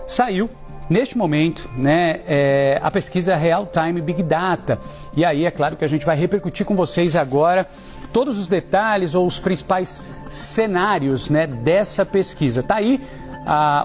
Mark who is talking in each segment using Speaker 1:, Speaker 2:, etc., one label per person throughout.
Speaker 1: saiu neste momento, né, a pesquisa Real Time Big Data. E aí é claro que a gente vai repercutir com vocês agora todos os detalhes ou os principais cenários, né, dessa pesquisa. Tá aí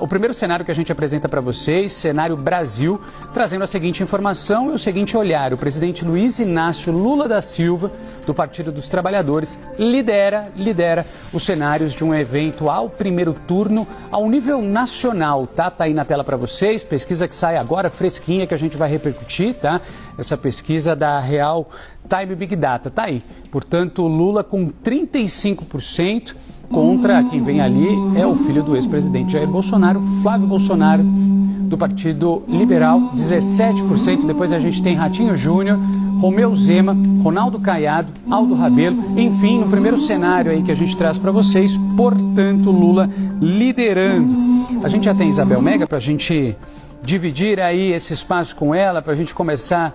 Speaker 1: o primeiro cenário que a gente apresenta para vocês, cenário Brasil, trazendo a seguinte informação e o seguinte olhar. O presidente Luiz Inácio Lula da Silva, do Partido dos Trabalhadores, lidera os cenários de um evento ao primeiro turno ao nível nacional, tá? Tá aí na tela para vocês, pesquisa que sai agora, fresquinha, que a gente vai repercutir, tá? Essa pesquisa da Real Time Big Data, tá aí. Portanto, Lula com 35%. Contra quem vem ali é o filho do ex-presidente Jair Bolsonaro, Flávio Bolsonaro, do Partido Liberal, 17%. Depois a gente tem Ratinho Júnior, Romeu Zema, Ronaldo Caiado, Aldo Rabelo. Enfim, no primeiro cenário aí que a gente traz para vocês, portanto, Lula liderando. A gente já tem Isabel Mega para a gente dividir aí esse espaço com ela, para a gente começar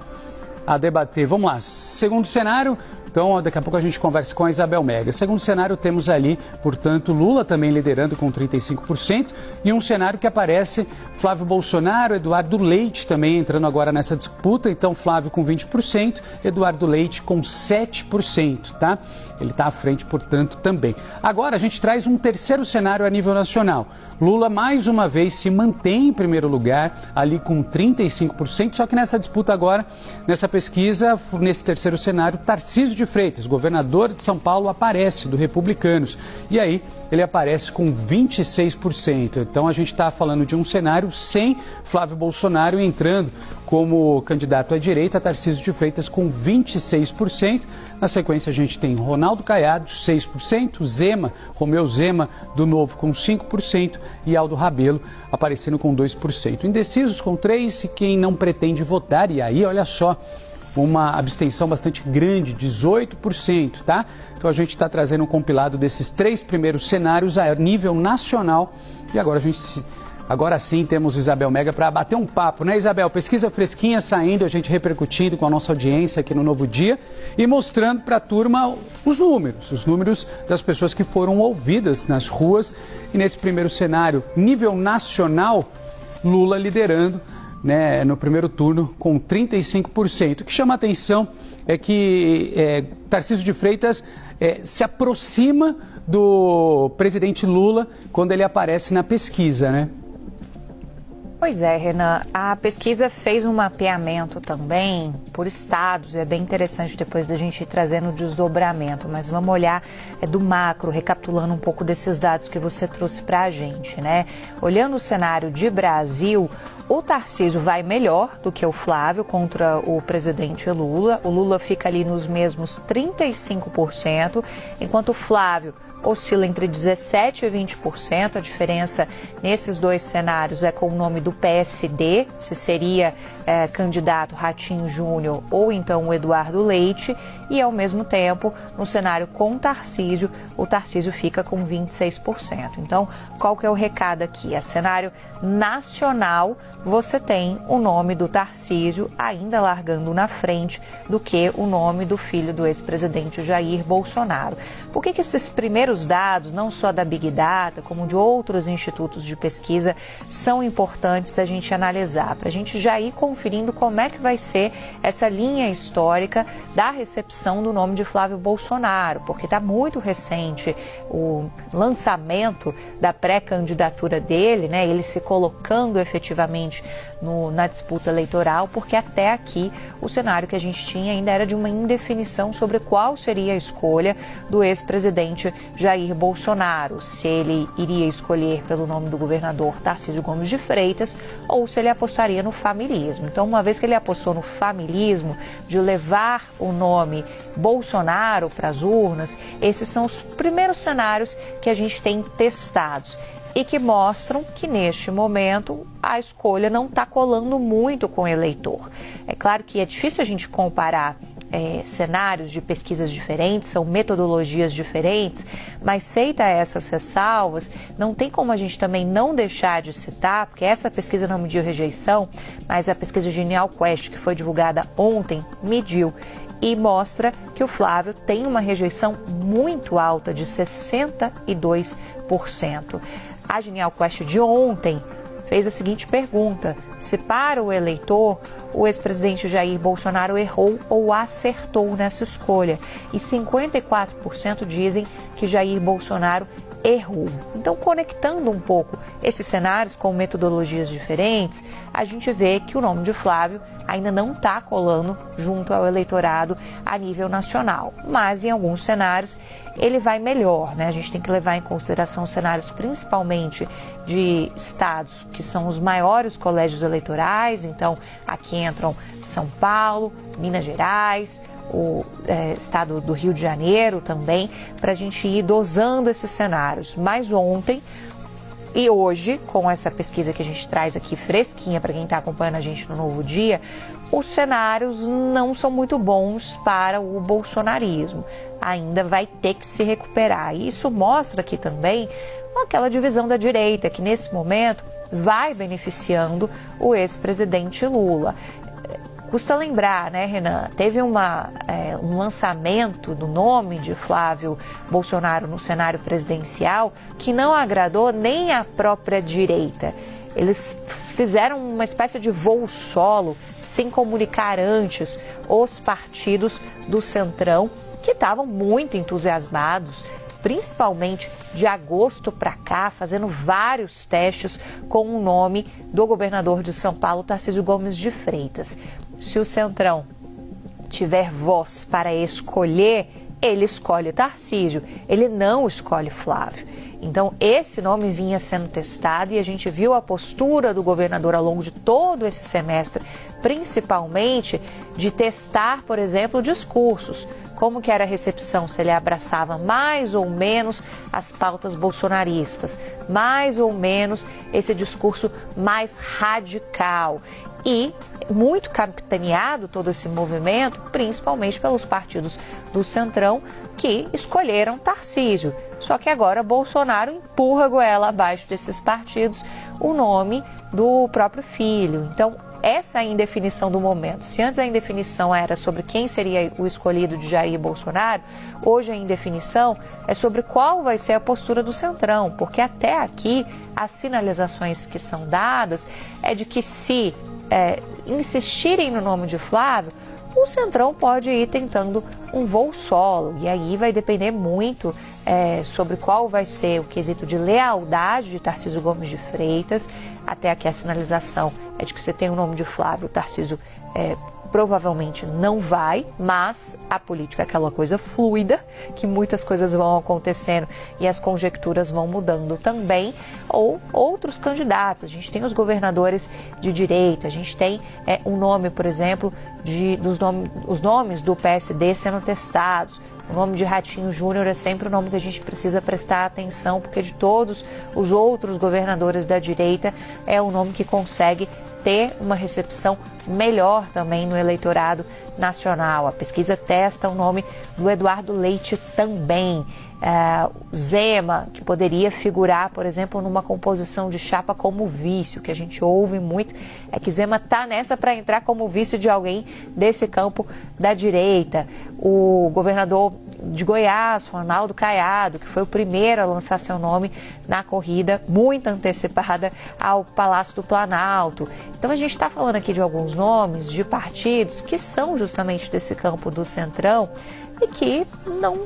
Speaker 1: a debater. Vamos lá, segundo cenário. Então, daqui a pouco a gente conversa com a Isabel Mega. Segundo cenário, temos ali, portanto, Lula também liderando com 35%. E um cenário que aparece Flávio Bolsonaro, Eduardo Leite também entrando agora nessa disputa. Então, Flávio com 20%, Eduardo Leite com 7%, tá? Ele está à frente, portanto, também. Agora, a gente traz um terceiro cenário a nível nacional. Lula, mais uma vez, se mantém em primeiro lugar, ali com 35%. Só que nessa disputa agora, nessa pesquisa, nesse terceiro cenário, Tarcísio de Freitas, governador de São Paulo, aparece, do Republicanos. E aí, ele aparece com 26%. Então, a gente está falando de um cenário sem Flávio Bolsonaro entrando como candidato à direita, Tarcísio de Freitas com 26%. Na sequência, a gente tem Ronaldo Caiado, 6%, Zema, Romeu Zema, do Novo, com 5%, e Aldo Rabelo aparecendo com 2%. Indecisos com 3%, e quem não pretende votar, e aí, olha só, uma abstenção bastante grande, 18%, tá? Então a gente está trazendo um compilado desses três primeiros cenários a nível nacional. E agora sim temos Isabel Mega para bater um papo, né, Isabel? Pesquisa fresquinha saindo, a gente repercutindo com a nossa audiência aqui no Novo Dia e mostrando para a turma os números das pessoas que foram ouvidas nas ruas. E nesse primeiro cenário, nível nacional, Lula liderando, né, no primeiro turno com 35%. O que chama a atenção é que Tarcísio de Freitas se aproxima do presidente Lula quando ele aparece na pesquisa, né?
Speaker 2: Pois é, Renan, a pesquisa fez um mapeamento também por estados, é bem interessante depois da gente ir trazendo o desdobramento, mas vamos olhar do macro, recapitulando um pouco desses dados que você trouxe para a gente, né? Olhando o cenário de Brasil, o Tarcísio vai melhor do que o Flávio contra o presidente Lula. O Lula fica ali nos mesmos 35%, enquanto o Flávio oscila entre 17% e 20%. A diferença nesses dois cenários é com o nome do PSD, se seria candidato Ratinho Júnior ou então o Eduardo Leite. E, ao mesmo tempo, no cenário com Tarcísio, o Tarcísio fica com 26%. Então, qual que é o recado aqui? É cenário nacional, você tem o nome do Tarcísio ainda largando na frente do que o nome do filho do ex-presidente Jair Bolsonaro. Por que esses primeiros dados, não só da Big Data, como de outros institutos de pesquisa, são importantes da gente analisar? Para a gente já ir conferindo como é que vai ser essa linha histórica da recepção do nome de Flávio Bolsonaro, porque está muito recente o lançamento da pré-candidatura dele, né? Ele se colocando efetivamente na disputa eleitoral, porque até aqui o cenário que a gente tinha ainda era de uma indefinição sobre qual seria a escolha do ex-presidente Jair Bolsonaro, se ele iria escolher pelo nome do governador Tarcísio Gomes de Freitas ou se ele apostaria no familismo. Então, uma vez que ele apostou no familismo, de levar o nome Bolsonaro para as urnas, esses são os primeiros cenários que a gente tem testados e que mostram que, neste momento, a escolha não está colando muito com o eleitor. É claro que é difícil a gente comparar cenários de pesquisas diferentes, são metodologias diferentes, mas feita essas ressalvas, não tem como a gente também não deixar de citar, porque essa pesquisa não mediu rejeição, mas a pesquisa Genial Quest, que foi divulgada ontem, mediu e mostra que o Flávio tem uma rejeição muito alta, de 62%. A Genial Quest de ontem fez a seguinte pergunta: se para o eleitor o ex-presidente Jair Bolsonaro errou ou acertou nessa escolha? E 54% dizem que Jair Bolsonaro errou. Então, conectando um pouco esses cenários com metodologias diferentes, a gente vê que o nome de Flávio ainda não está colando junto ao eleitorado a nível nacional, mas em alguns cenários ele vai melhor, né? A gente tem que levar em consideração cenários principalmente de estados que são os maiores colégios eleitorais, então aqui entram São Paulo, Minas Gerais, o estado do Rio de Janeiro também, para a gente ir dosando esses cenários. Mas ontem e hoje, com essa pesquisa que a gente traz aqui fresquinha para quem está acompanhando a gente no Novo Dia, os cenários não são muito bons para o bolsonarismo. Ainda vai ter que se recuperar. E isso mostra aqui também aquela divisão da direita, que nesse momento vai beneficiando o ex-presidente Lula. Custa lembrar, né, Renan? Teve um lançamento do nome de Flávio Bolsonaro no cenário presidencial que não agradou nem a própria direita. Eles fizeram uma espécie de voo solo, sem comunicar antes os partidos do Centrão, que estavam muito entusiasmados, principalmente de agosto para cá, fazendo vários testes com o nome do governador de São Paulo, Tarcísio Gomes de Freitas. Se o Centrão tiver voz para escolher, ele escolhe Tarcísio, ele não escolhe Flávio. Então, esse nome vinha sendo testado e a gente viu a postura do governador ao longo de todo esse semestre, principalmente de testar, por exemplo, discursos. Como que era a recepção, se ele abraçava mais ou menos as pautas bolsonaristas, mais ou menos esse discurso mais radical. E muito capitaneado todo esse movimento, principalmente pelos partidos do Centrão, que escolheram Tarcísio. Só que agora Bolsonaro empurra a goela abaixo desses partidos o nome do próprio filho. Então, essa é a indefinição do momento. Se antes a indefinição era sobre quem seria o escolhido de Jair Bolsonaro, hoje a indefinição é sobre qual vai ser a postura do Centrão, porque até aqui as sinalizações que são dadas é de que se insistirem no nome de Flávio, o Centrão pode ir tentando um voo solo, e aí vai depender muito sobre qual vai ser o quesito de lealdade de Tarcísio Gomes de Freitas. Até aqui a sinalização é de que você tem o nome de Flávio, o Tarcísio provavelmente não vai, mas a política é aquela coisa fluida, que muitas coisas vão acontecendo e as conjecturas vão mudando também, ou outros candidatos. A gente tem os governadores de direita, a gente tem um nome, por exemplo, os nomes do PSD sendo testados. O nome de Ratinho Júnior é sempre o nome que a gente precisa prestar atenção, porque de todos os outros governadores da direita é o nome que consegue ter uma recepção melhor também no eleitorado nacional. A pesquisa testa o nome do Eduardo Leite também. Zema, que poderia figurar, por exemplo, numa composição de chapa como vice. O que a gente ouve muito é que Zema está nessa para entrar como vice de alguém desse campo da direita. O governador de Goiás, Ronaldo Caiado, que foi o primeiro a lançar seu nome na corrida muito antecipada ao Palácio do Planalto. Então a gente está falando aqui de alguns nomes de partidos que são justamente desse campo do Centrão e que não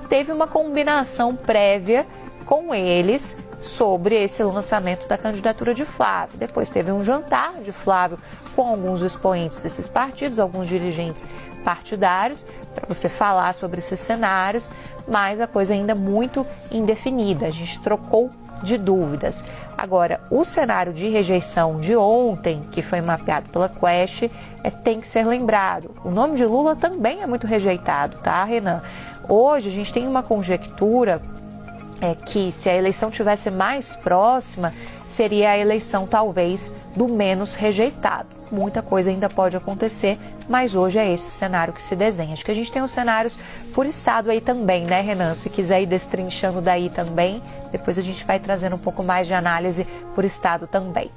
Speaker 2: teve uma combinação prévia com eles sobre esse lançamento da candidatura de Flávio. Depois teve um jantar de Flávio com alguns expoentes desses partidos, alguns dirigentes partidários, para você falar sobre esses cenários, mas a coisa ainda muito indefinida. A gente trocou de dúvidas. Agora, o cenário de rejeição de ontem, que foi mapeado pela Quest, tem que ser lembrado. O nome de Lula também é muito rejeitado, tá, Renan? Hoje a gente tem uma conjectura que, se a eleição tivesse mais próxima, seria a eleição talvez do menos rejeitado. Muita coisa ainda pode acontecer, mas hoje é esse cenário que se desenha. Acho que a gente tem os cenários por estado aí também, né, Renan? Se quiser ir destrinchando daí também, depois a gente vai trazendo um pouco mais de análise por estado também.